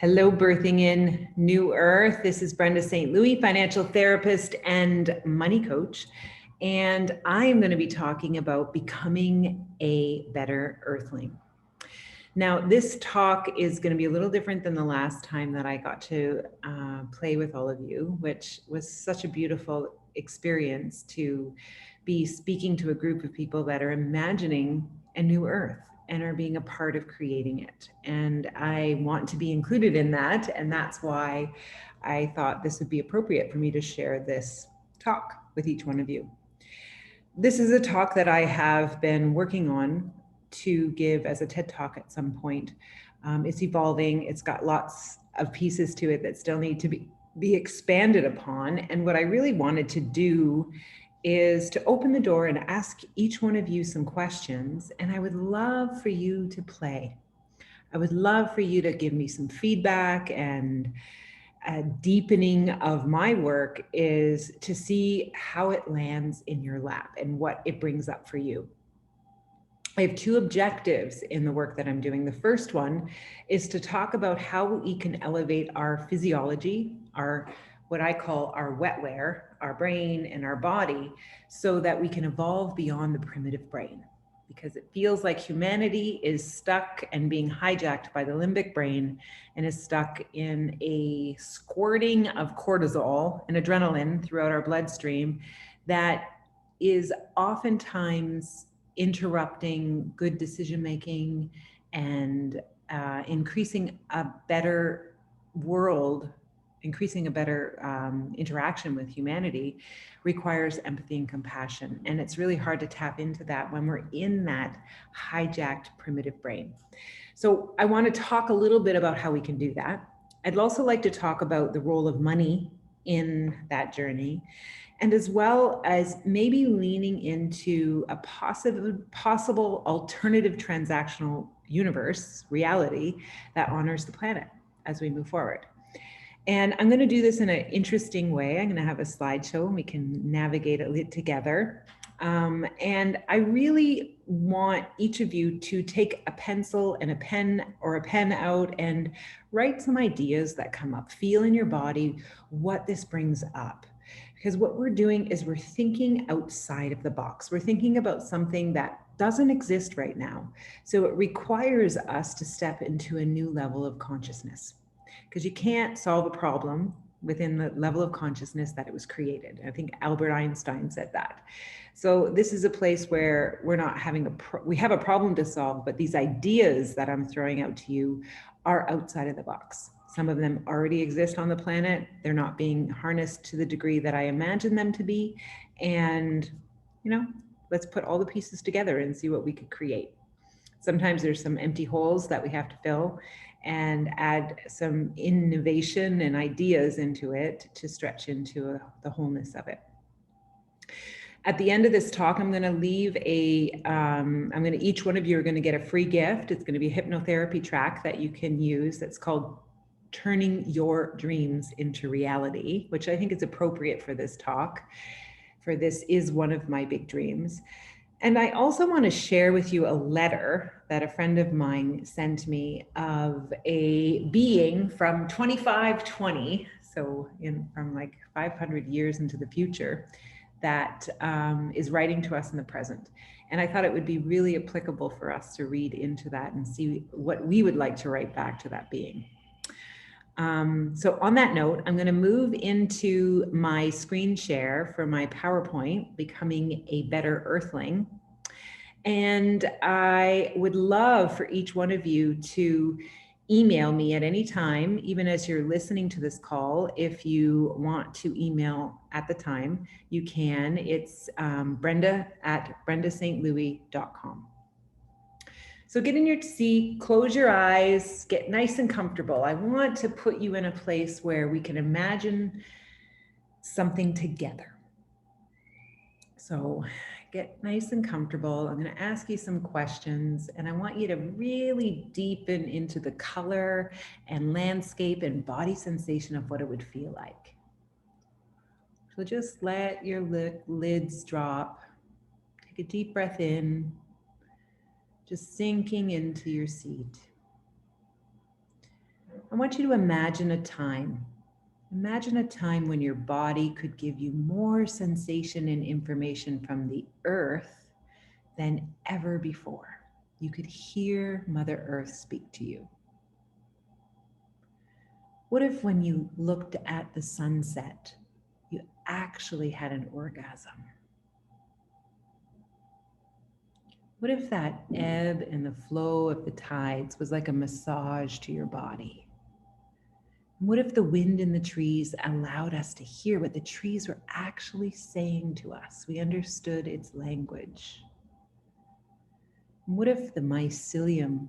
Hello, Birthing in New Earth. This is Brenda St. Louis, financial therapist and money coach. And I am going to be talking about becoming a better Earthling. Now, this talk is going to be a little different than the last time that I got to play with all of you, which was such a beautiful experience to be speaking to a group of people that are imagining a new Earth and are being a part of creating it. And I want to be included in that. And that's why I thought this would be appropriate for me to share this talk with each one of you. This is a talk that I have been working on to give as a TED Talk at some point. It's evolving. It's got lots of pieces to it that still need to be expanded upon. And what I really wanted to do is to open the door and ask each one of you some questions. And I would love for you to play. I would love for you to give me some feedback, and a deepening of my work is to see how it lands in your lap and what it brings up for you. I have two objectives in the work that I'm doing. The first one is to talk about how we can elevate our physiology, what I call our wetware, our brain and our body, so that we can evolve beyond the primitive brain. Because it feels like humanity is stuck and being hijacked by the limbic brain and is stuck in a squirting of cortisol and adrenaline throughout our bloodstream that is oftentimes interrupting good decision-making and increasing a better world, increasing a better interaction with humanity requires empathy and compassion. And it's really hard to tap into that when we're in that hijacked primitive brain. So I want to talk a little bit about how we can do that. I'd also like to talk about the role of money in that journey, and as well as maybe leaning into a possible alternative transactional universe, reality, that honors the planet as we move forward. And I'm going to do this in an interesting way. I'm going to have a slideshow and we can navigate it together. And I really want each of you to take a pencil and a pen or a pen out and write some ideas that come up. Feel in your body what this brings up. Because what we're doing is we're thinking outside of the box. We're thinking about something that doesn't exist right now. So it requires us to step into a new level of consciousness. Because you can't solve a problem within the level of consciousness that it was created. I think Albert Einstein said that. So this is a place where we're not having we have a problem to solve, but these ideas that I'm throwing out to you are outside of the box. Some of them already exist on the planet. They're not being harnessed to the degree that I imagine them to be. And, let's put all the pieces together and see what we could create. Sometimes there's some empty holes that we have to fill and add some innovation and ideas into it to stretch into the wholeness of it. At the end of this talk, I'm going to leave each one of you are going to get a free gift. It's going to be a hypnotherapy track that you can use that's called Turning Your Dreams into Reality, which I think is appropriate for this talk, for this is one of my big dreams. And I also want to share with you a letter that a friend of mine sent me of a being from 2520, so from like 500 years into the future, that is writing to us in the present. And I thought it would be really applicable for us to read into that and see what we would like to write back to that being. So on that note, I'm going to move into my screen share for my PowerPoint, Becoming a Better Earthling. And I would love for each one of you to email me at any time, even as you're listening to this call. If you want to email at the time, you can. It's brenda@brendastlouis.com. So get in your seat, close your eyes, get nice and comfortable. I want to put you in a place where we can imagine something together. So get nice and comfortable. I'm going to ask you some questions, and I want you to really deepen into the color and landscape and body sensation of what it would feel like. So just let your lids drop. Take a deep breath in. Just sinking into your seat. I want you to imagine a time. Imagine a time when your body could give you more sensation and information from the earth than ever before. You could hear Mother Earth speak to you. What if when you looked at the sunset, you actually had an orgasm? What if that ebb and the flow of the tides was like a massage to your body? What if the wind in the trees allowed us to hear what the trees were actually saying to us? We understood its language. What if the mycelium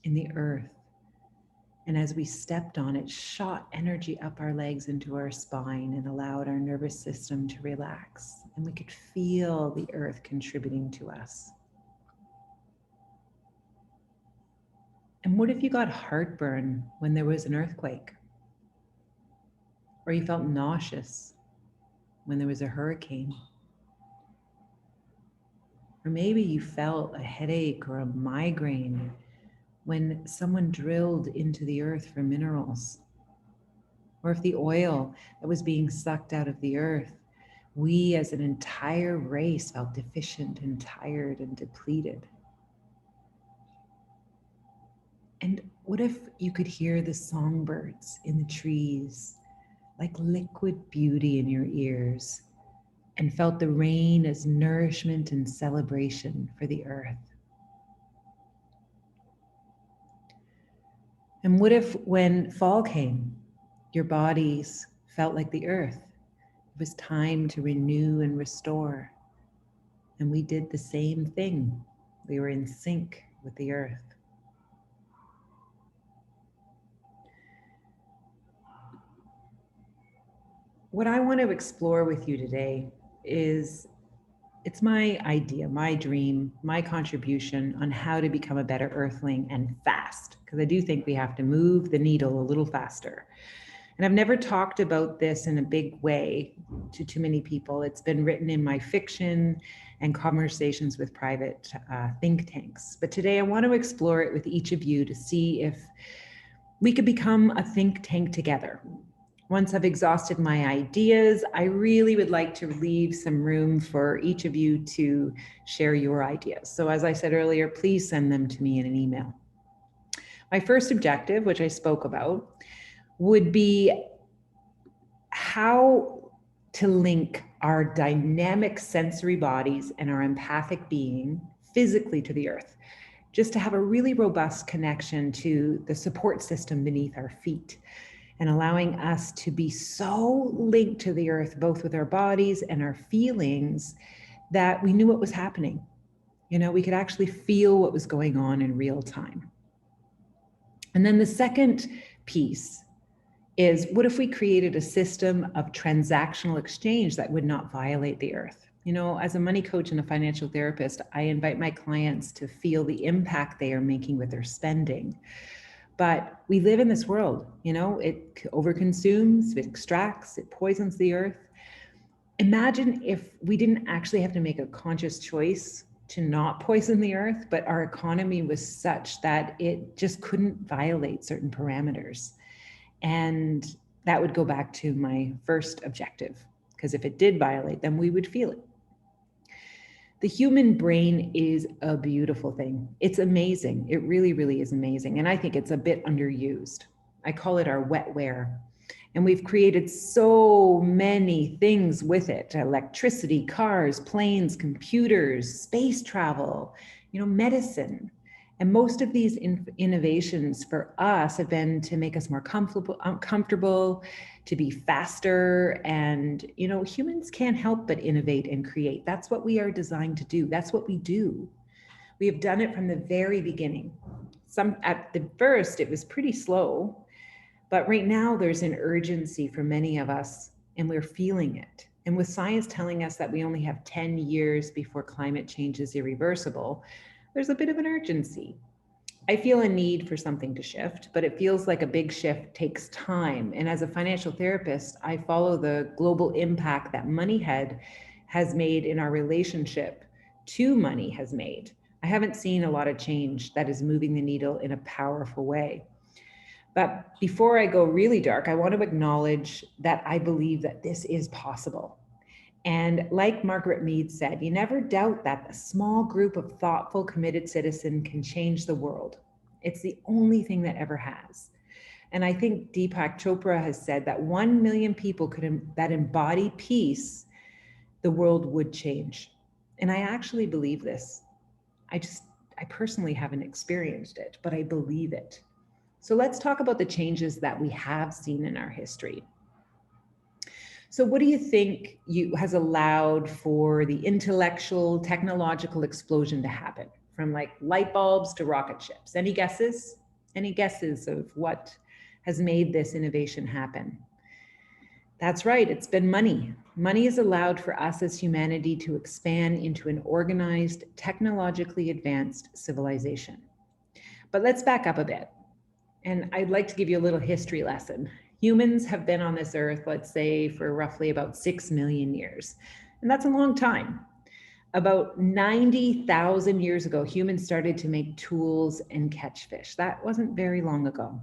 in the earth, and as we stepped on it, shot energy up our legs into our spine and allowed our nervous system to relax, and we could feel the earth contributing to us? And what if you got heartburn when there was an earthquake? Or you felt nauseous when there was a hurricane? Or maybe you felt a headache or a migraine when someone drilled into the earth for minerals. Or if the oil that was being sucked out of the earth, we as an entire race felt deficient and tired and depleted. And what if you could hear the songbirds in the trees like liquid beauty in your ears, and felt the rain as nourishment and celebration for the earth? And what if when fall came, your bodies felt like the earth? It was time to renew and restore. And we did the same thing. We were in sync with the earth. What I want to explore with you today is, it's my idea, my dream, my contribution on how to become a better Earthling, and fast, because I do think we have to move the needle a little faster. And I've never talked about this in a big way to too many people. It's been written in my fiction and conversations with private think tanks. But today I want to explore it with each of you to see if we could become a think tank together. Once I've exhausted my ideas, I really would like to leave some room for each of you to share your ideas. So as I said earlier, please send them to me in an email. My first objective, which I spoke about, would be how to link our dynamic sensory bodies and our empathic being physically to the earth, just to have a really robust connection to the support system beneath our feet, and allowing us to be so linked to the earth, both with our bodies and our feelings, that we knew what was happening. You know, we could actually feel what was going on in real time. And then the second piece is, what if we created a system of transactional exchange that would not violate the earth? You know, as a money coach and a financial therapist, I invite my clients to feel the impact they are making with their spending. But we live in this world, you know, it overconsumes, it extracts, it poisons the earth. Imagine if we didn't actually have to make a conscious choice to not poison the earth, but our economy was such that it just couldn't violate certain parameters. And that would go back to my first objective, because if it did violate them, we would feel it. The human brain is a beautiful thing. It's amazing. It really, really is amazing. And I think it's a bit underused. I call it our wetware. And we've created so many things with it: electricity, cars, planes, computers, space travel, you know, medicine. And most of these innovations for us have been to make us more comfortable, to be faster. And, you know, humans can't help but innovate and create. That's what we are designed to do. That's what we do. We have done it from the very beginning. At the first, it was pretty slow, but right now there's an urgency for many of us, and we're feeling it. And with science telling us that we only have 10 years before climate change is irreversible, there's a bit of an urgency. I feel a need for something to shift, but it feels like a big shift takes time. And as a financial therapist, I follow the global impact that money has made in our relationship to money has made. I haven't seen a lot of change that is moving the needle in a powerful way. But before I go really dark, I want to acknowledge that I believe that this is possible. And like Margaret Mead said, you never doubt that a small group of thoughtful, committed citizens can change the world. It's the only thing that ever has. And I think Deepak Chopra has said that 1 million people that embody peace, the world would change. And I actually believe this. I personally haven't experienced it, but I believe it. So let's talk about the changes that we have seen in our history. So what do you think has allowed for the intellectual, technological explosion to happen, from like light bulbs to rocket ships? Any guesses? Any guesses of what has made this innovation happen? That's right, it's been money. Money has allowed for us as humanity to expand into an organized, technologically advanced civilization. But let's back up a bit. And I'd like to give you a little history lesson. Humans have been on this earth, let's say, for roughly about 6 million years. And that's a long time. About 90,000 years ago, humans started to make tools and catch fish. That wasn't very long ago.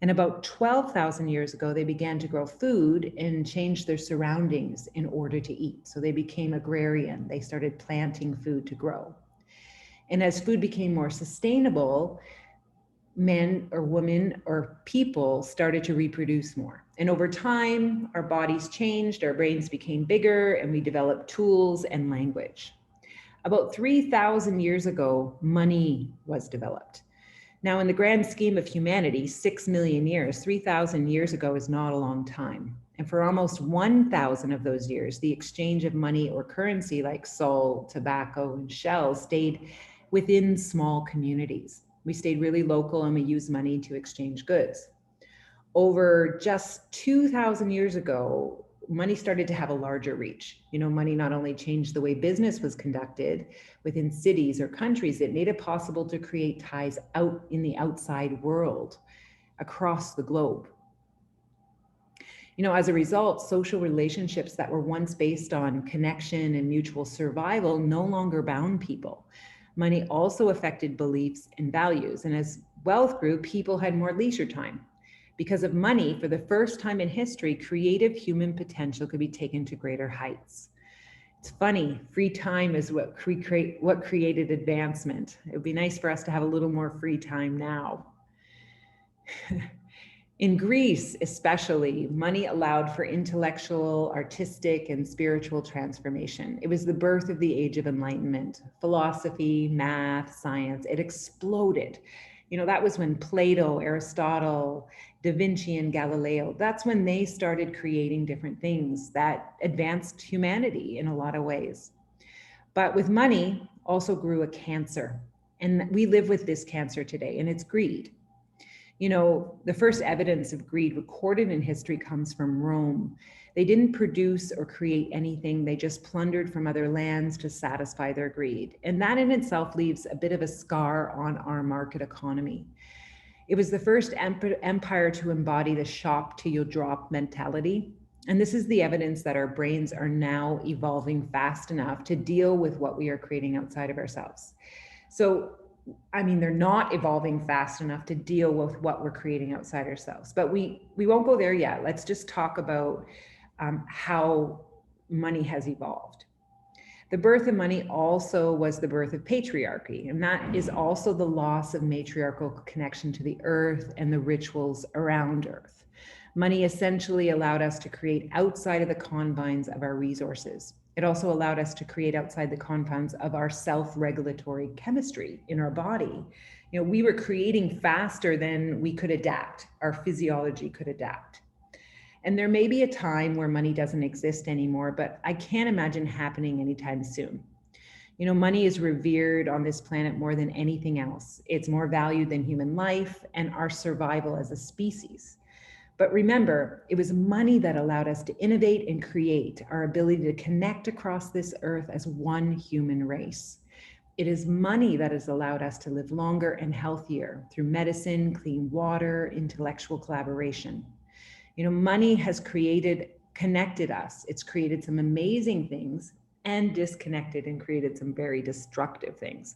And about 12,000 years ago, they began to grow food and change their surroundings in order to eat. So they became agrarian. They started planting food to grow. And as food became more sustainable, men or women or people started to reproduce more. And over time, our bodies changed, our brains became bigger, and we developed tools and language. About 3,000 years ago, money was developed. Now, in the grand scheme of humanity, 6 million years, 3,000 years ago is not a long time. And for almost 1,000 of those years, the exchange of money or currency like salt, tobacco, and shells stayed within small communities. We stayed really local and we used money to exchange goods. Over just 2,000 years ago, money started to have a larger reach. Money not only changed the way business was conducted within cities or countries, it made it possible to create ties out in the outside world across the globe. As a result, social relationships that were once based on connection and mutual survival no longer bound people. Money also affected beliefs and values. And as wealth grew, people had more leisure time. Because of money, for the first time in history, creative human potential could be taken to greater heights. It's funny, free time is what created advancement. It would be nice for us to have a little more free time now. In Greece, especially, money allowed for intellectual, artistic, and spiritual transformation. It was the birth of the Age of Enlightenment. Philosophy, math, science, it exploded. That was when Plato, Aristotle, Da Vinci, and Galileo, that's when they started creating different things that advanced humanity in a lot of ways. But with money also grew a cancer. And we live with this cancer today, and it's greed. The first evidence of greed recorded in history comes from Rome. They didn't produce or create anything. They just plundered from other lands to satisfy their greed. And that in itself leaves a bit of a scar on our market economy. It was the first empire to embody the shop till you drop mentality. And this is the evidence that our brains are now evolving fast enough to deal with what we are creating outside of ourselves. So they're not evolving fast enough to deal with what we're creating outside ourselves, but we won't go there yet. Let's just talk about how money has evolved. The birth of money also was the birth of patriarchy, and that is also the loss of matriarchal connection to the earth and the rituals around earth. Money essentially allowed us to create outside of the confines of our resources. It also allowed us to create outside the confines of our self-regulatory chemistry in our body. We were creating faster than we could adapt. Our physiology could adapt. And there may be a time where money doesn't exist anymore, but I can't imagine happening anytime soon. Money is revered on this planet more than anything else. It's more valued than human life and our survival as a species. But remember, it was money that allowed us to innovate and create our ability to connect across this earth as one human race. It is money that has allowed us to live longer and healthier through medicine, clean water, intellectual collaboration. Money has connected us. It's created some amazing things and disconnected and created some very destructive things.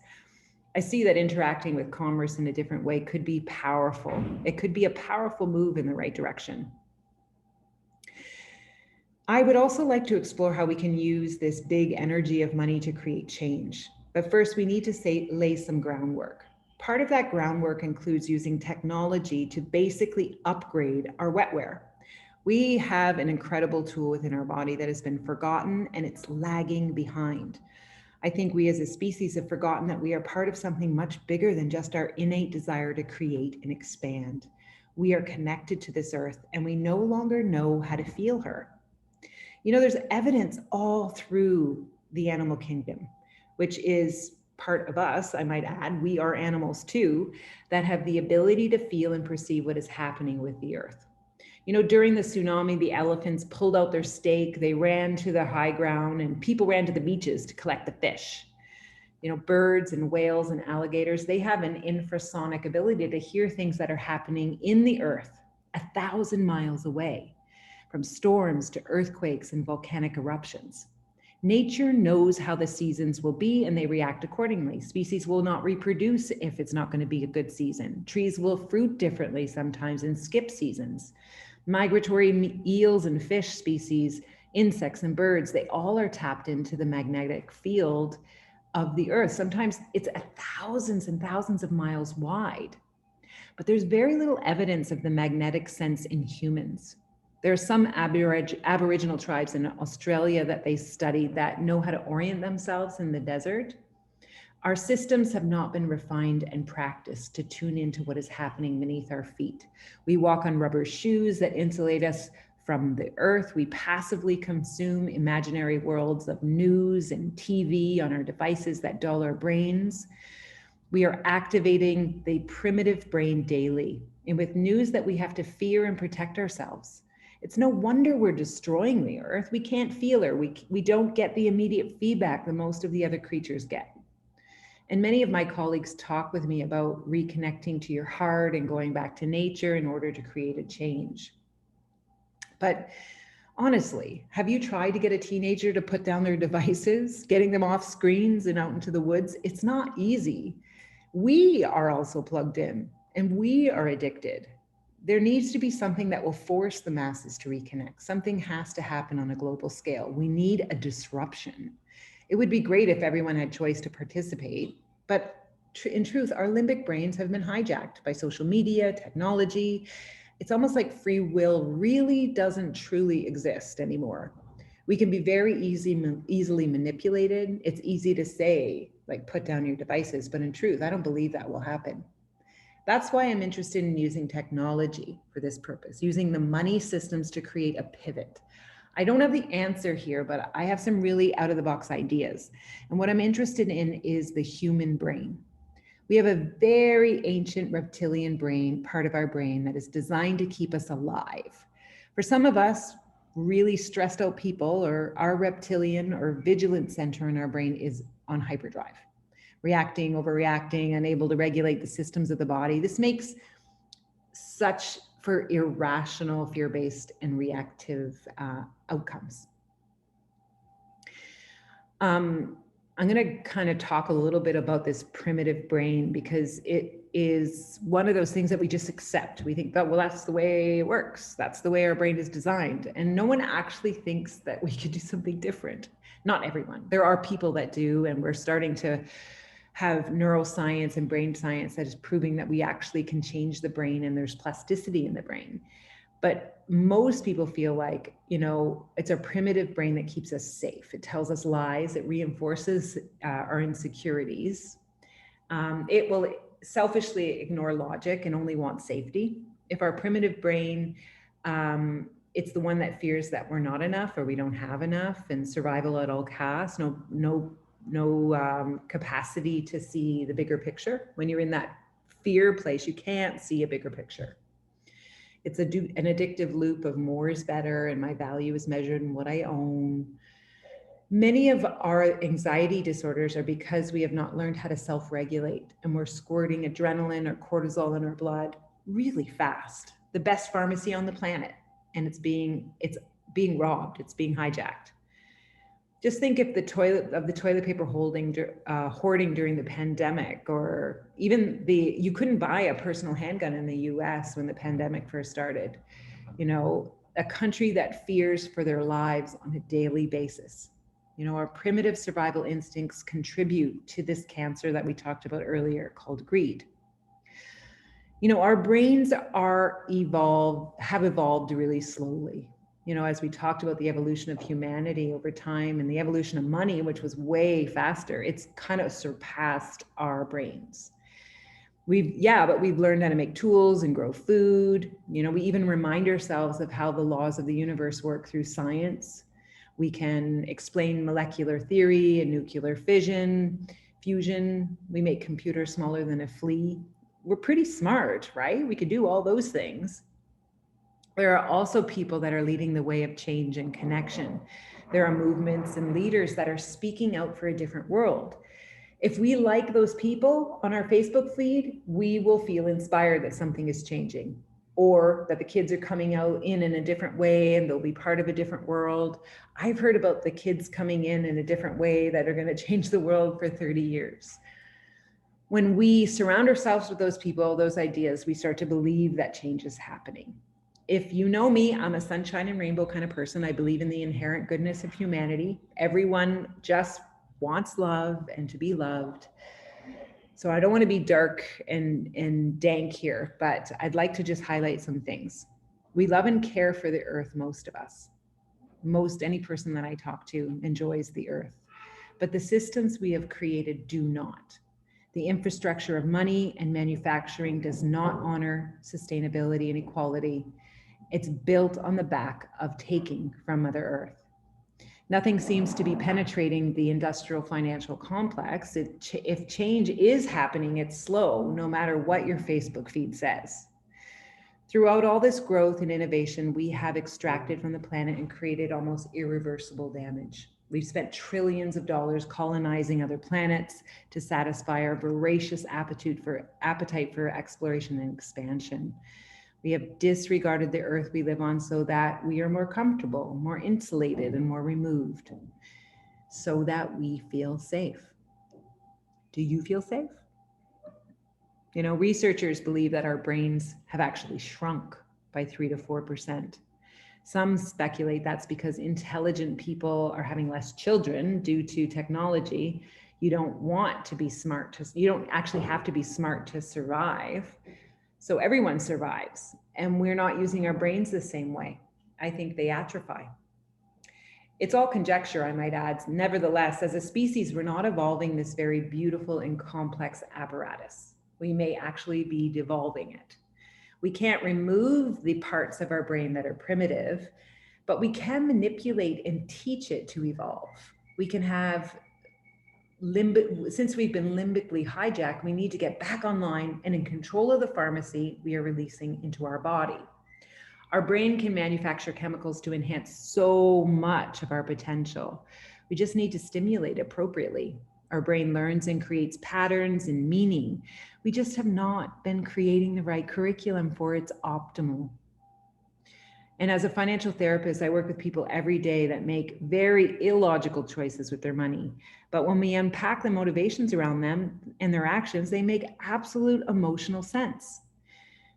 I see that interacting with commerce in a different way could be powerful. It could be a powerful move in the right direction. I would also like to explore how we can use this big energy of money to create change. But first, we need to lay some groundwork. Part of that groundwork includes using technology to basically upgrade our wetware. We have an incredible tool within our body that has been forgotten, and it's lagging behind. I think we as a species have forgotten that we are part of something much bigger than just our innate desire to create and expand. We are connected to this earth, and we no longer know how to feel her. You know, there's evidence all through the animal kingdom, which is part of us, I might add. We are animals too, that have the ability to feel and perceive what is happening with the earth. You know, during the tsunami, the elephants pulled out their stake, they ran to the high ground, and people ran to the beaches to collect the fish. You know, birds and whales and alligators, they have an infrasonic ability to hear things that are happening in the earth 1,000 miles away, from storms to earthquakes and volcanic eruptions. Nature knows how the seasons will be, and they react accordingly. Species will not reproduce if it's not going to be a good season. Trees will fruit differently sometimes and skip seasons. Migratory eels and fish species, insects and birds, they all are tapped into the magnetic field of the earth. Sometimes it's thousands and thousands of miles wide. But there's very little evidence of the magnetic sense in humans. There are some Aboriginal tribes in Australia that they studied that know how to orient themselves in the desert. Our systems have not been refined and practiced to tune into what is happening beneath our feet. We walk on rubber shoes that insulate us from the earth. We passively consume imaginary worlds of news and TV on our devices that dull our brains. We are activating the primitive brain daily, and with news that we have to fear and protect ourselves. It's no wonder we're destroying the earth. We can't feel her. We don't get the immediate feedback that most of the other creatures get. And many of my colleagues talk with me about reconnecting to your heart and going back to nature in order to create a change. But honestly, have you tried to get a teenager to put down their devices, getting them off screens and out into the woods? It's not easy. We are also plugged in and we are addicted. There needs to be something that will force the masses to reconnect. Something has to happen on a global scale. We need a disruption. It would be great if everyone had choice to participate, but in truth, our limbic brains have been hijacked by social media, technology. It's almost like free will really doesn't truly exist anymore. We can be very easily manipulated. It's easy to say, like, put down your devices, but in truth, I don't believe that will happen. That's why I'm interested in using technology for this purpose, using the money systems to create a pivot. I don't have the answer here, but I have some really out-of-the-box ideas. And what I'm interested in is the human brain. We have a very ancient reptilian brain, part of our brain, that is designed to keep us alive. For some of us, really stressed out people, or our reptilian or vigilant center in our brain is on hyperdrive, reacting, overreacting, unable to regulate the systems of the body. This makes such for irrational, fear-based, and reactive outcomes. I'm going to kind of talk a little bit about this primitive brain because it is one of those things that we just accept. We think that, well, that's the way it works. That's the way our brain is designed. And no one actually thinks that we could do something different. Not everyone. There are people that do, and we're starting to have neuroscience and brain science that is proving that we actually can change the brain and there's plasticity in the brain. But most people feel like, you know, it's our primitive brain that keeps us safe. It tells us lies. It reinforces our insecurities. It will selfishly ignore logic and only want safety. If our primitive brain, it's the one that fears that we're not enough or we don't have enough, and survival at all costs, no capacity to see the bigger picture. When you're in that fear place, you can't see a bigger picture. It's an addictive loop of more is better and my value is measured in what I own. Many of our anxiety disorders are because we have not learned how to self-regulate, and we're squirting adrenaline or cortisol in our blood really fast. The best pharmacy on the planet, and it's being robbed, it's being hijacked. Just think if the toilet paper hoarding during the pandemic, or even you couldn't buy a personal handgun in the US when the pandemic first started. You know, a country that fears for their lives on a daily basis. You know, our primitive survival instincts contribute to this cancer that we talked about earlier called greed. You know, our brains have evolved really slowly. You know, as we talked about the evolution of humanity over time and the evolution of money, which was way faster, it's kind of surpassed our brains. But we've learned how to make tools and grow food. You know, we even remind ourselves of how the laws of the universe work through science. We can explain molecular theory and nuclear fusion. We make computers smaller than a flea. We're pretty smart, right? We could do all those things. There are also people that are leading the way of change and connection. There are movements and leaders that are speaking out for a different world. If we like those people on our Facebook feed, we will feel inspired that something is changing, or that the kids are coming out in a different way and they'll be part of a different world. I've heard about the kids coming in a different way that are going to change the world for 30 years. When we surround ourselves with those people, those ideas, we start to believe that change is happening. If you know me, I'm a sunshine and rainbow kind of person. I believe in the inherent goodness of humanity. Everyone just wants love and to be loved. So I don't want to be dark and dank here, but I'd like to just highlight some things. We love and care for the earth, most of us. Any person that I talk to enjoys the earth. But the systems we have created do not. The infrastructure of money and manufacturing does not honor sustainability and equality. It's built on the back of taking from Mother Earth. Nothing seems to be penetrating the industrial financial complex. If change is happening, it's slow, no matter what your Facebook feed says. Throughout all this growth and innovation, we have extracted from the planet and created almost irreversible damage. We've spent trillions of dollars colonizing other planets to satisfy our voracious appetite for exploration and expansion. We have disregarded the earth we live on so that we are more comfortable, more insulated, and more removed, so that we feel safe. Do you feel safe? You know, researchers believe that our brains have actually shrunk by 3 to 4%. Some speculate that's because intelligent people are having less children due to technology. You don't actually have to be smart to survive. So everyone survives, and we're not using our brains the same way. I think they atrophy. It's all conjecture, I might add. Nevertheless, as a species, we're not evolving this very beautiful and complex apparatus. We may actually be devolving it. We can't remove the parts of our brain that are primitive, but we can manipulate and teach it to evolve. We can have since we've been limbically hijacked, we need to get back online and in control of the pharmacy we are releasing into our body. Our brain can manufacture chemicals to enhance so much of our potential. We just need to stimulate appropriately. Our brain learns and creates patterns and meaning. We just have not been creating the right curriculum for its optimal. And as a financial therapist, I work with people every day that make very illogical choices with their money. But when we unpack the motivations around them and their actions, they make absolute emotional sense.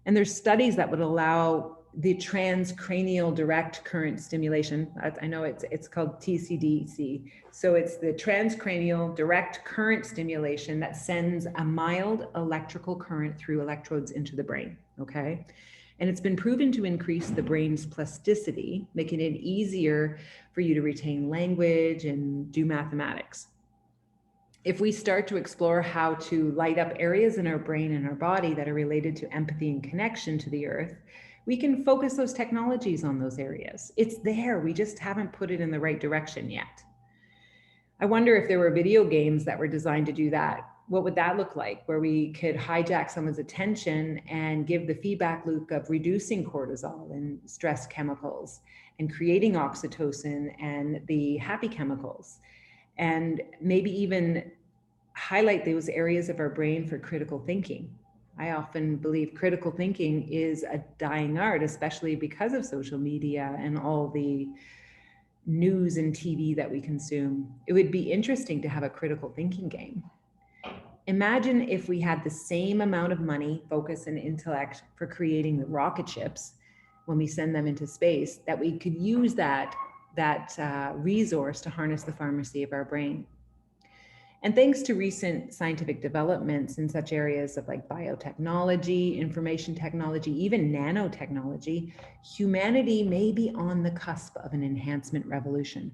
And there's studies that would allow the transcranial direct current stimulation. I know it's called TCDC. So it's the transcranial direct current stimulation that sends a mild electrical current through electrodes into the brain, okay? And it's been proven to increase the brain's plasticity, making it easier for you to retain language and do mathematics. If we start to explore how to light up areas in our brain and our body that are related to empathy and connection to the earth, we can focus those technologies on those areas. It's there, we just haven't put it in the right direction yet. I wonder if there were video games that were designed to do that. What would that look like, where we could hijack someone's attention and give the feedback loop of reducing cortisol and stress chemicals and creating oxytocin and the happy chemicals, and maybe even highlight those areas of our brain for critical thinking. I often believe critical thinking is a dying art, especially because of social media and all the news and TV that we consume, it would be interesting to have a critical thinking game. Imagine if we had the same amount of money, focus, and intellect for creating the rocket ships when we send them into space, that we could use that resource to harness the pharmacy of our brain. And thanks to recent scientific developments in such areas of like biotechnology, information technology, even nanotechnology, humanity may be on the cusp of an enhancement revolution.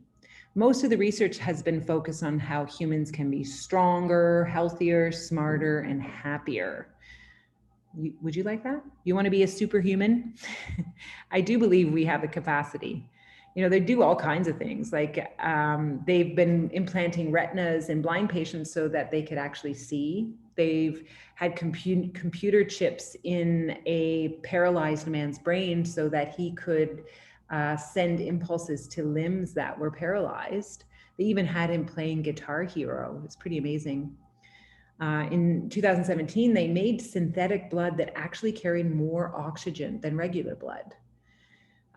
Most of the research has been focused on how humans can be stronger, healthier, smarter, and happier. Would you like that? You want to be a superhuman? I do believe we have the capacity. You know, they do all kinds of things. Like they've been implanting retinas in blind patients so that they could actually see. They've had computer chips in a paralyzed man's brain so that he could send impulses to limbs that were paralyzed. They even had him playing Guitar Hero. It's pretty amazing. In 2017, they made synthetic blood that actually carried more oxygen than regular blood.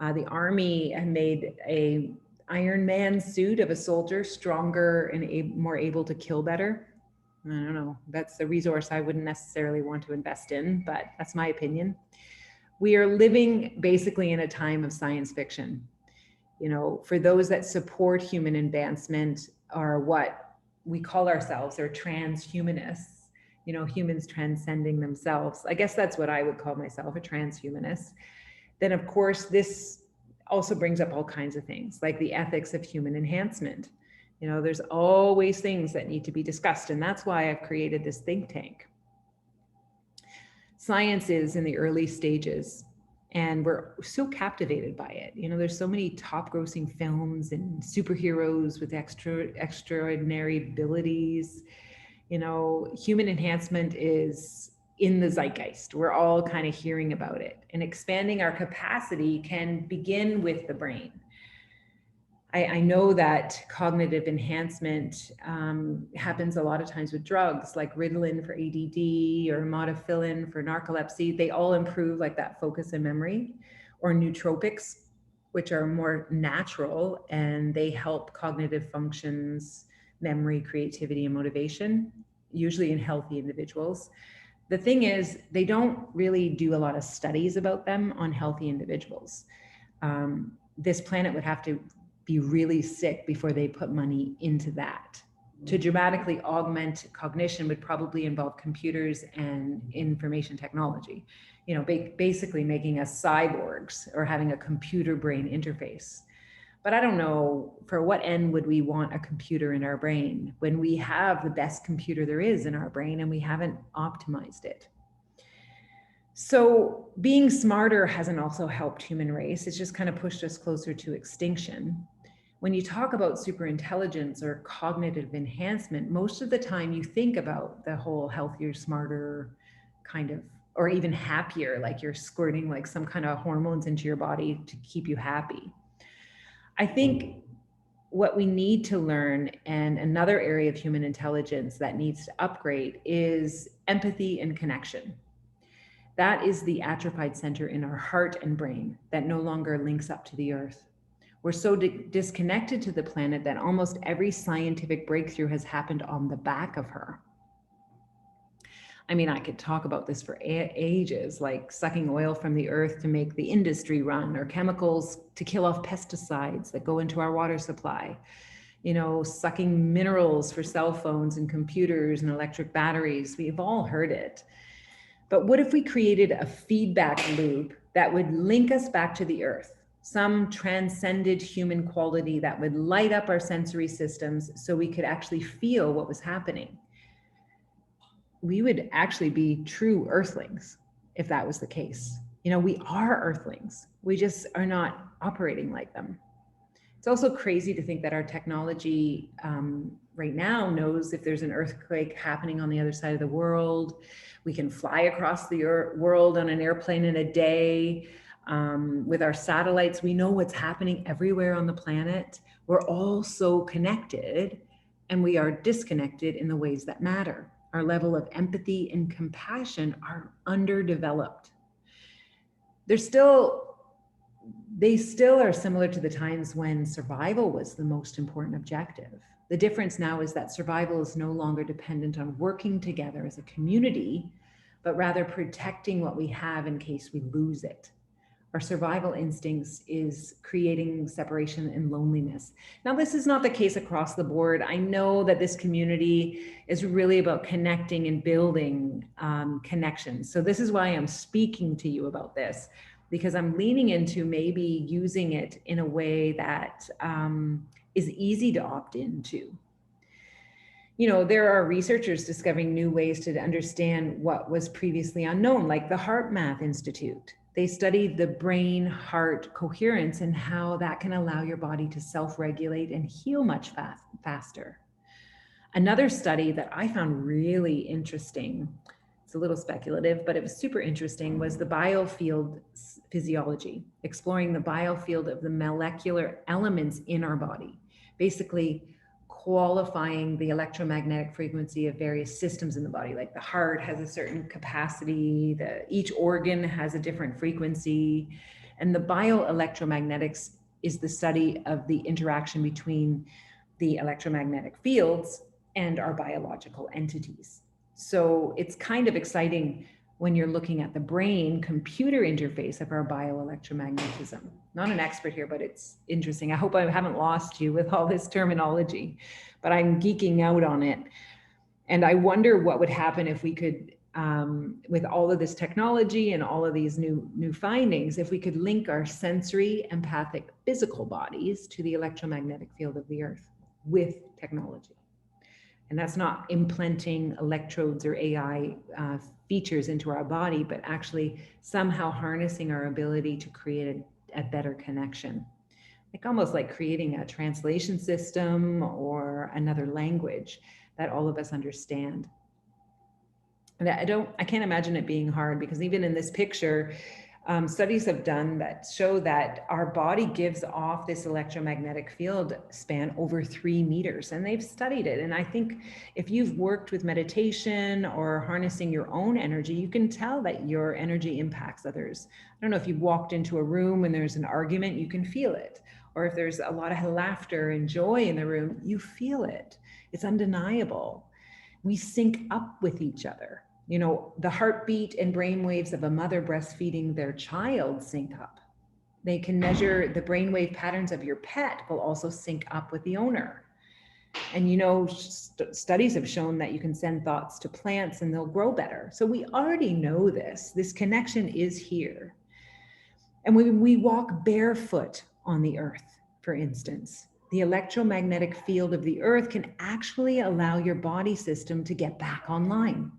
The Army had made a Iron Man suit of a soldier, stronger and more able to kill better. I don't know, that's a resource I wouldn't necessarily want to invest in, but that's my opinion. We are living basically in a time of science fiction. You know, for those that support human advancement are what we call ourselves, are transhumanists, you know, humans transcending themselves. I guess that's what I would call myself, a transhumanist. Then of course, this also brings up all kinds of things like the ethics of human enhancement. You know, there's always things that need to be discussed. And that's why I've created this think tank. Science is in the early stages and we're so captivated by it. You know, there's so many top grossing films and superheroes with extraordinary abilities. You know, human enhancement is in the zeitgeist. We're all kind of hearing about it, and expanding our capacity can begin with the brain. I know that cognitive enhancement happens a lot of times with drugs like Ritalin for ADD or Modafinil for narcolepsy. They all improve like that focus and memory, or nootropics, which are more natural and they help cognitive functions, memory, creativity, and motivation, usually in healthy individuals. The thing is, they don't really do a lot of studies about them on healthy individuals. This planet would have to be really sick before they put money into that. To dramatically augment cognition would probably involve computers and information technology, you know, basically making us cyborgs or having a computer brain interface. But I don't know, for what end would we want a computer in our brain when we have the best computer there is in our brain and we haven't optimized it? So being smarter hasn't also helped human race. It's just kind of pushed us closer to extinction. When you talk about superintelligence or cognitive enhancement, most of the time you think about the whole healthier, smarter kind of, or even happier, like you're squirting like some kind of hormones into your body to keep you happy. I think what we need to learn, and another area of human intelligence that needs to upgrade, is empathy and connection. That is the atrophied center in our heart and brain that no longer links up to the earth. We're so disconnected to the planet that almost every scientific breakthrough has happened on the back of her. I mean, I could talk about this for ages, like sucking oil from the earth to make the industry run, or chemicals to kill off pesticides that go into our water supply. You know, sucking minerals for cell phones and computers and electric batteries. We've all heard it. But what if we created a feedback loop that would link us back to the earth? Some transcended human quality that would light up our sensory systems so we could actually feel what was happening. We would actually be true Earthlings if that was the case. You know, we are Earthlings. We just are not operating like them. It's also crazy to think that our technology right now knows if there's an earthquake happening on the other side of the world. We can fly across the world on an airplane in a day. With our satellites, we know what's happening everywhere on the planet. We're all so connected, and we are disconnected in the ways that matter. Our level of empathy and compassion are underdeveloped. There's still they still are similar to the times when survival was the most important objective. The difference now is that survival is no longer dependent on working together as a community, but rather protecting what we have in case we lose it. Our survival instincts is creating separation and loneliness. Now, this is not the case across the board. I know that this community is really about connecting and building connections. So this is why I'm speaking to you about this, because I'm leaning into maybe using it in a way that is easy to opt into. You know, there are researchers discovering new ways to understand what was previously unknown, like the HeartMath Institute. They studied the brain-heart coherence and how that can allow your body to self-regulate and heal much faster. Another study that I found really interesting, it's a little speculative, but it was super interesting, was the Field Physiology, exploring the biofield of the molecular elements in our body, basically qualifying the electromagnetic frequency of various systems in the body. Like the heart has a certain capacity, each organ has a different frequency, and the bioelectromagnetics is the study of the interaction between the electromagnetic fields and our biological entities. So it's kind of exciting when you're looking at the brain computer interface of our bioelectromagnetism. Not an expert here, but it's interesting. I hope I haven't lost you with all this terminology, but I'm geeking out on it. And I wonder what would happen if we could, with all of this technology and all of these new findings, if we could link our sensory, empathic, physical bodies to the electromagnetic field of the earth with technology. And that's not implanting electrodes or AI features into our body, but actually somehow harnessing our ability to create a better connection. Like almost like creating a translation system or another language that all of us understand. And I can't imagine it being hard, because even in this picture, studies have done that show that our body gives off this electromagnetic field span over 3 meters, and they've studied it. And I think if you've worked with meditation or harnessing your own energy, you can tell that your energy impacts others. I don't know if you've walked into a room and there's an argument, you can feel it. Or if there's a lot of laughter and joy in the room, you feel it. It's undeniable. We sync up with each other. You know, the heartbeat and brainwaves of a mother breastfeeding their child sync up. They can measure the brainwave patterns of your pet will also sync up with the owner. And you know, studies have shown that you can send thoughts to plants and they'll grow better. So we already know this. This connection is here. And when we walk barefoot on the earth, for instance, the electromagnetic field of the earth can actually allow your body system to get back online.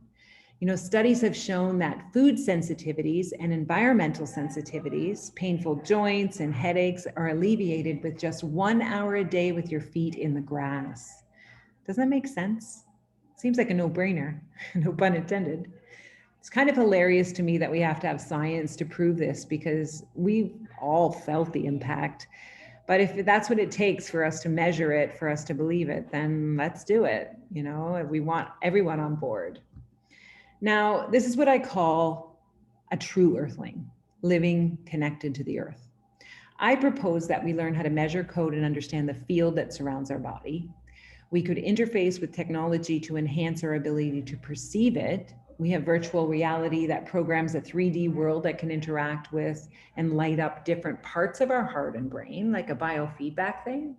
You know, studies have shown that food sensitivities and environmental sensitivities, painful joints and headaches, are alleviated with just 1 hour a day with your feet in the grass. Doesn't that make sense? Seems like a no-brainer, no pun intended. It's kind of hilarious to me that we have to have science to prove this, because we've all felt the impact. But if that's what it takes for us to measure it, for us to believe it, then let's do it. You know, we want everyone on board. Now, this is what I call a true earthling, living connected to the earth. I propose that we learn how to measure, code, and understand the field that surrounds our body. We could interface with technology to enhance our ability to perceive it. We have virtual reality that programs a 3D world that can interact with and light up different parts of our heart and brain, like a biofeedback thing.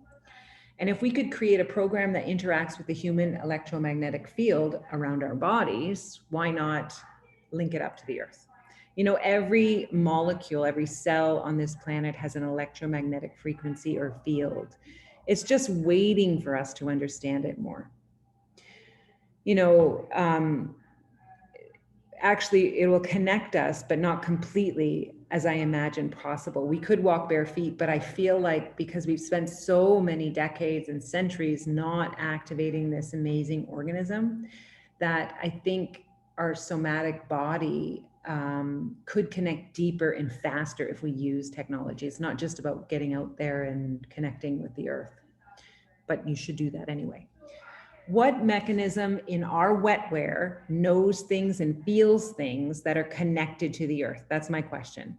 And if we could create a program that interacts with the human electromagnetic field around our bodies, why not link it up to the earth? You know, every molecule, every cell on this planet has an electromagnetic frequency or field. It's just waiting for us to understand it more. You know, actually, it will connect us, but not completely, as I imagine possible. We could walk bare feet, but I feel like because we've spent so many decades and centuries not activating this amazing organism, that I think our somatic body could connect deeper and faster if we use technology. It's not just about getting out there and connecting with the earth, but you should do that anyway. What mechanism in our wetware knows things and feels things that are connected to the earth? That's my question.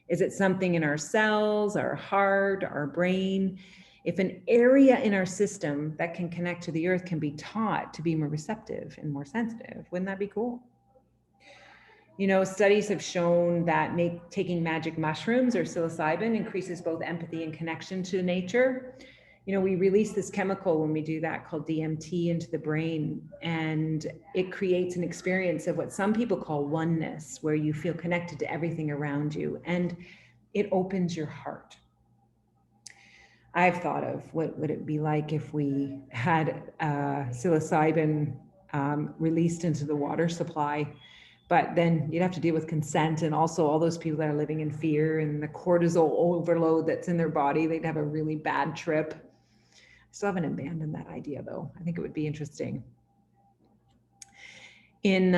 Is it something in our cells, our heart, our brain? If an area in our system that can connect to the earth can be taught to be more receptive and more sensitive, wouldn't that be cool? You know, studies have shown that taking magic mushrooms or psilocybin increases both empathy and connection to nature. You know, we release this chemical when we do that called DMT into the brain, and it creates an experience of what some people call oneness, where you feel connected to everything around you, and it opens your heart. I've thought of what would it be like if we had psilocybin released into the water supply, but then you'd have to deal with consent, and also all those people that are living in fear and the cortisol overload that's in their body, they'd have a really bad trip. I still haven't abandoned that idea though. I think it would be interesting. In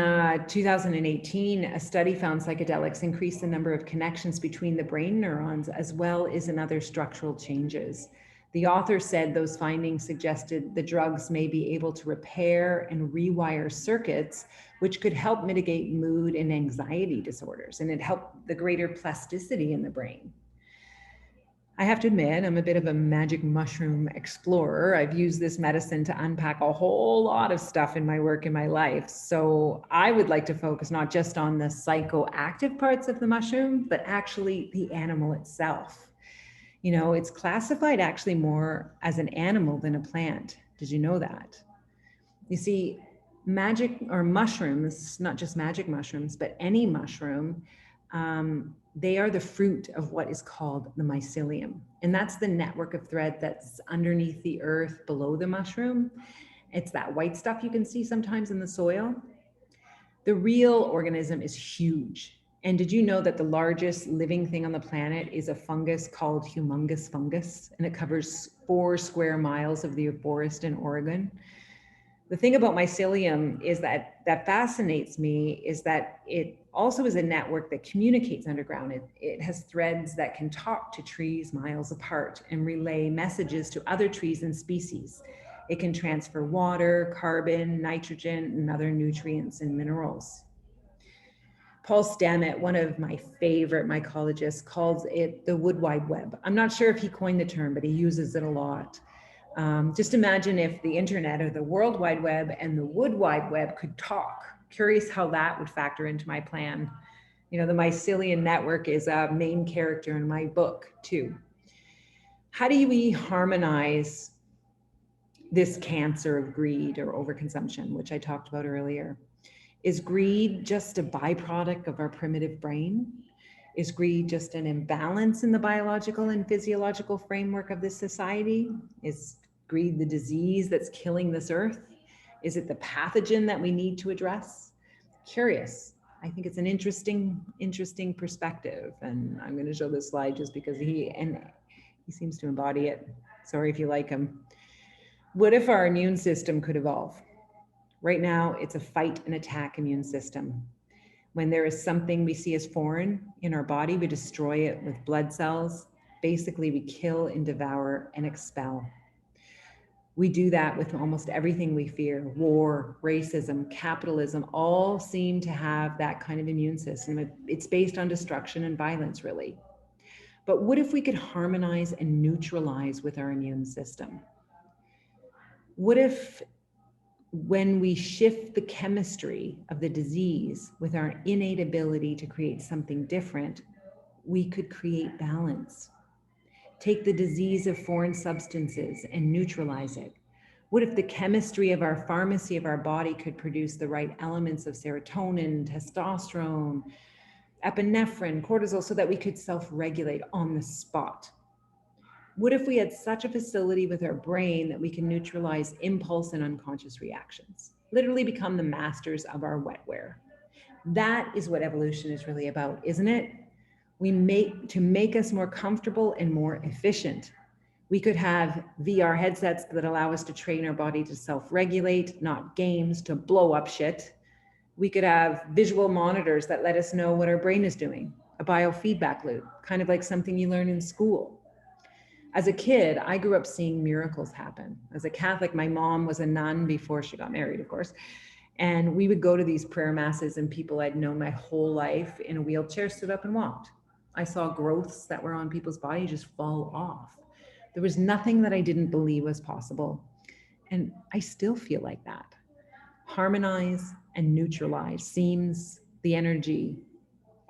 2018, a study found psychedelics increased the number of connections between the brain neurons as well as in other structural changes. The author said those findings suggested the drugs may be able to repair and rewire circuits, which could help mitigate mood and anxiety disorders, and it helped the greater plasticity in the brain. I have to admit, I'm a bit of a magic mushroom explorer. I've used this medicine to unpack a whole lot of stuff in my work in my life. So I would like to focus not just on the psychoactive parts of the mushroom, but actually the animal itself. You know, it's classified actually more as an animal than a plant. Did you know that? You see, magic or mushrooms, not just magic mushrooms, but any mushroom, they are the fruit of what is called the mycelium. And that's the network of thread that's underneath the earth below the mushroom. It's that white stuff you can see sometimes in the soil. The real organism is huge. And did you know that the largest living thing on the planet is a fungus called humongous fungus, and it covers 4 square miles of the forest in Oregon? The thing about mycelium is that fascinates me is that it also is a network that communicates underground. It has threads that can talk to trees miles apart and relay messages to other trees and species. It can transfer water, carbon, nitrogen, and other nutrients and minerals. Paul Stamets, one of my favorite mycologists, calls it the wood wide web. I'm not sure if he coined the term, but he uses it a lot. Just imagine if the internet or the World Wide Web and the Wood Wide Web could talk. Curious how that would factor into my plan. You know, the mycelium network is a main character in my book too. How do we harmonize this cancer of greed or overconsumption, which I talked about earlier? Is greed just a byproduct of our primitive brain? Is greed just an imbalance in the biological and physiological framework of this society? Is greed the disease that's killing this earth? Is it the pathogen that we need to address? Curious. I think it's an interesting perspective. And I'm going to show this slide just because he seems to embody it. Sorry if you like him. What if our immune system could evolve? Right now, it's a fight and attack immune system. When there is something we see as foreign in our body, we destroy it with blood cells. Basically, we kill and devour and expel. We do that with almost everything we fear. War, racism, capitalism, all seem to have that kind of immune system. It's based on destruction and violence, really. But what if we could harmonize and neutralize with our immune system? What if when we shift the chemistry of the disease with our innate ability to create something different, we could create balance? Take the disease of foreign substances and neutralize it. What if the chemistry of our pharmacy of our body could produce the right elements of serotonin, testosterone, epinephrine, cortisol, so that we could self-regulate on the spot? What if we had such a facility with our brain that we can neutralize impulse and unconscious reactions, literally become the masters of our wetware? That is what evolution is really about, isn't it? To make us more comfortable and more efficient. We could have VR headsets that allow us to train our body to self-regulate, not games to blow up shit. We could have visual monitors that let us know what our brain is doing, a biofeedback loop, kind of like something you learn in school. As a kid, I grew up seeing miracles happen. As a Catholic, my mom was a nun before she got married, of course. And we would go to these prayer masses, and people I'd known my whole life in a wheelchair stood up and walked. I saw growths that were on people's bodies just fall off. There was nothing that I didn't believe was possible. And I still feel like that. Harmonize and neutralize seems the energy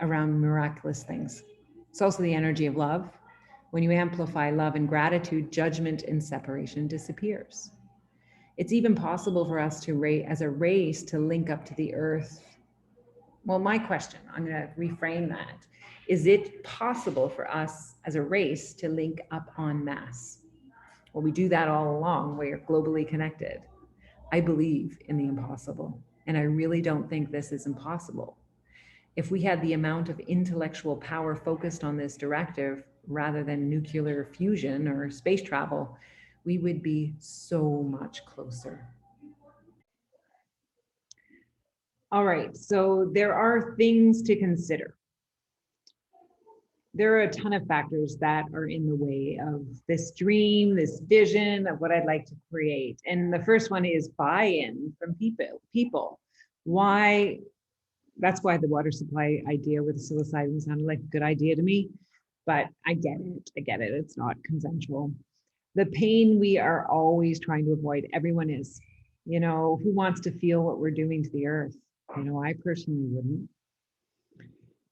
around miraculous things. It's also the energy of love. When you amplify love and gratitude, judgment and separation disappears. It's even possible for us to, as a race, to link up to the earth. Well, my question, I'm going to reframe that. Is it possible for us as a race to link up en masse? Well, we do that all along. We're globally connected. I believe in the impossible, and I really don't think this is impossible. If we had the amount of intellectual power focused on this directive rather than nuclear fusion or space travel, we would be so much closer. All right, so there are things to consider. There are a ton of factors that are in the way of this dream, this vision of what I'd like to create. And the first one is buy-in from people. Why? That's why the water supply idea with the psilocybin sounded like a good idea to me, but I get it. It's not consensual. The pain we are always trying to avoid, everyone is. Who wants to feel what we're doing to the earth? I personally wouldn't.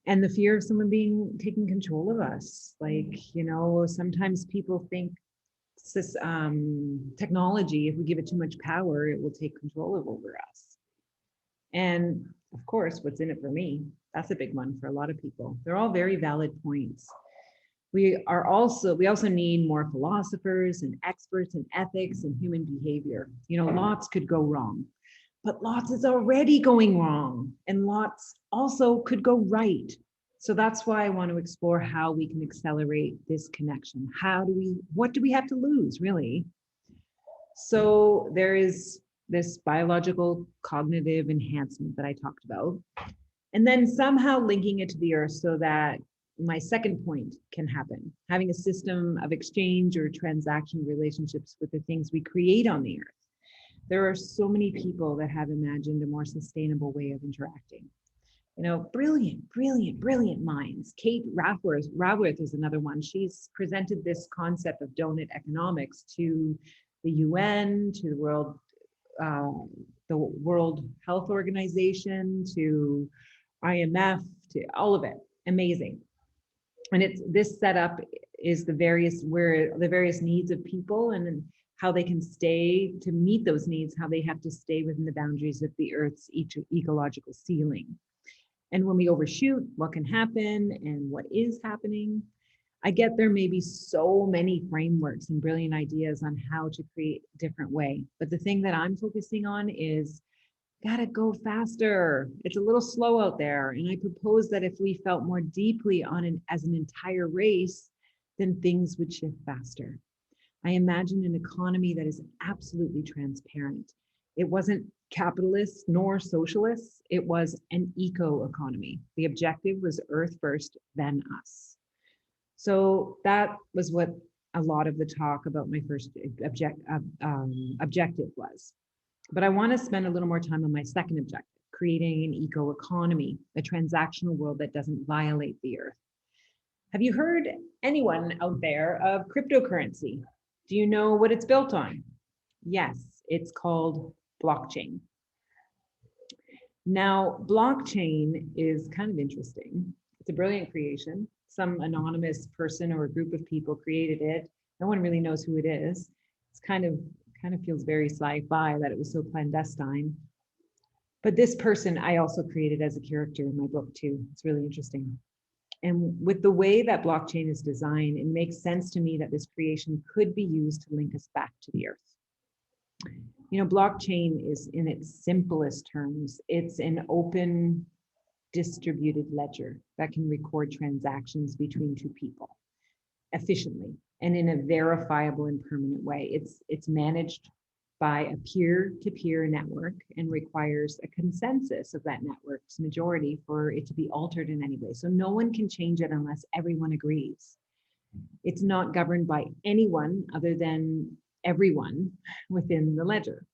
And the fear of someone taking control of us. Sometimes people think this technology, if we give it too much power, it will take control over us. And of course, what's in it for me? That's a big one for a lot of people. They're all very valid points. We also need more philosophers and experts in ethics and human behavior. Lots could go wrong, but lots is already going wrong, and lots also could go right. So that's why I want to explore how we can accelerate this connection. What do we have to lose, really? So there is this biological cognitive enhancement that I talked about, and then somehow linking it to the earth so that my second point can happen, having a system of exchange or transaction relationships with the things we create on the earth. There are so many people that have imagined a more sustainable way of interacting. Brilliant minds. Kate Raworth is another one. She's presented this concept of donut economics to the UN, to the World Health Organization, to IMF, to all of it. Amazing. And this setup is the various needs of people and how they can stay to meet those needs, how they have to stay within the boundaries of the Earth's ecological ceiling. And when we overshoot, what can happen and what is happening. I get there may be so many frameworks and brilliant ideas on how to create a different way. But the thing that I'm focusing on is gotta go faster. It's a little slow out there. And I propose that if we felt more deeply as an entire race, then things would shift faster. I imagine an economy that is absolutely transparent. It wasn't capitalist nor socialist. It was an eco economy. The objective was Earth first, then us. So that was what a lot of the talk about my first objective was. But I want to spend a little more time on my second objective, creating an eco economy, a transactional world that doesn't violate the earth. Have you heard anyone out there of cryptocurrency? Do you know what it's built on? Yes, it's called blockchain. Now, blockchain is kind of interesting. It's a brilliant creation. Some anonymous person or a group of people created it. No one really knows who it is. It's kind of feels very sci-fi that it was so clandestine. But this person I also created as a character in my book too. It's really interesting. And with the way that blockchain is designed, it makes sense to me that this creation could be used to link us back to the earth. Blockchain is, in its simplest terms, it's an open distributed ledger that can record transactions between two people efficiently and in a verifiable and permanent way. It's managed by a peer-to-peer network and requires a consensus of that network's majority for it to be altered in any way. So no one can change it unless everyone agrees. It's not governed by anyone other than everyone within the ledger.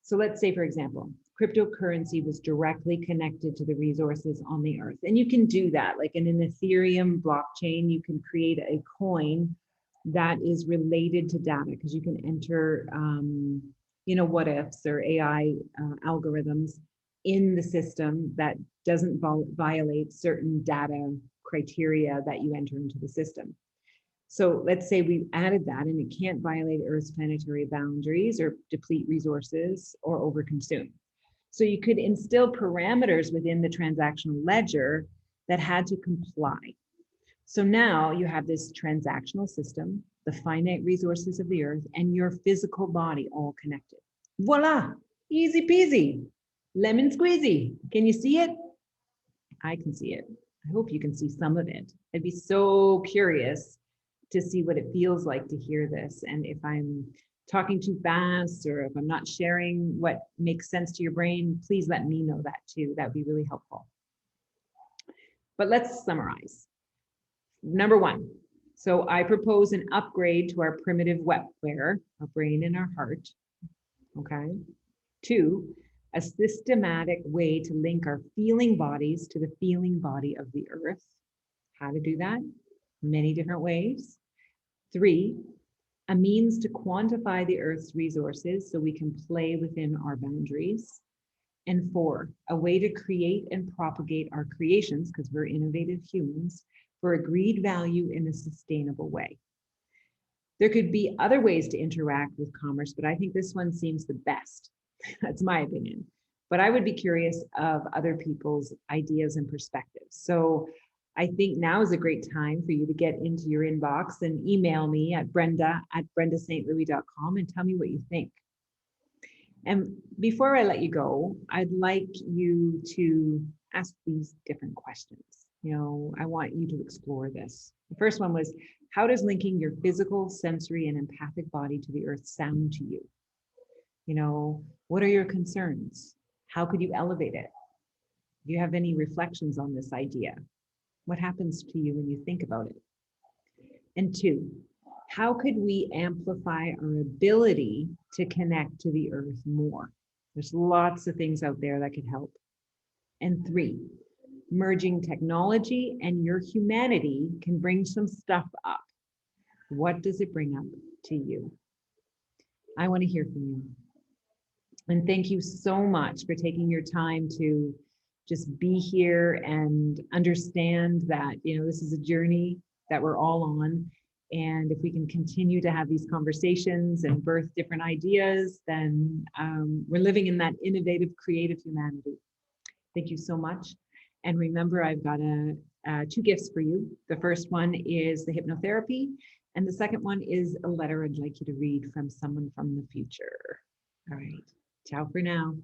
So let's say, for example, cryptocurrency was directly connected to the resources on the earth. And you can do that, like in an Ethereum blockchain, you can create a coin that is related to data, because you can enter, what ifs or AI algorithms in the system that doesn't violate certain data criteria that you enter into the system. So let's say we added that and it can't violate Earth's planetary boundaries or deplete resources or overconsume. So you could instill parameters within the transactional ledger that had to comply. So now you have this transactional system, the finite resources of the earth, and your physical body all connected. Voila, easy peasy, lemon squeezy. Can you see it? I can see it. I hope you can see some of it. I'd be so curious to see what it feels like to hear this. And if I'm talking too fast or if I'm not sharing what makes sense to your brain, please let me know that too. That would be really helpful. But let's summarize. Number one, so I propose an upgrade to our primitive wetware, our brain and our heart. Okay. 2, a systematic way to link our feeling bodies to the feeling body of the earth. How to do that? Many different ways. 3, a means to quantify the earth's resources so we can play within our boundaries. And 4, a way to create and propagate our creations, because we're innovative humans, for agreed value in a sustainable way. There could be other ways to interact with commerce, but I think this one seems the best. That's my opinion. But I would be curious of other people's ideas and perspectives. So I think now is a great time for you to get into your inbox and email me at brenda@brendastlouis.com and tell me what you think. And before I let you go, I'd like you to ask these different questions. I want you to explore this. The first one was, how does linking your physical, sensory, and empathic body to the earth sound to you? What are your concerns? How could you elevate it? Do you have any reflections on this idea? What happens to you when you think about it? And 2, how could we amplify our ability to connect to the earth more? There's lots of things out there that could help. And 3, merging technology and your humanity can bring some stuff up. What does it bring up to you? I want to hear from you. And thank you so much for taking your time to just be here and understand that, this is a journey that we're all on. And if we can continue to have these conversations and birth different ideas, then we're living in that innovative, creative humanity. Thank you so much. And remember, I've got 2 gifts for you. The first one is the hypnotherapy. And the second one is a letter I'd like you to read from someone from the future. All right. Ciao for now.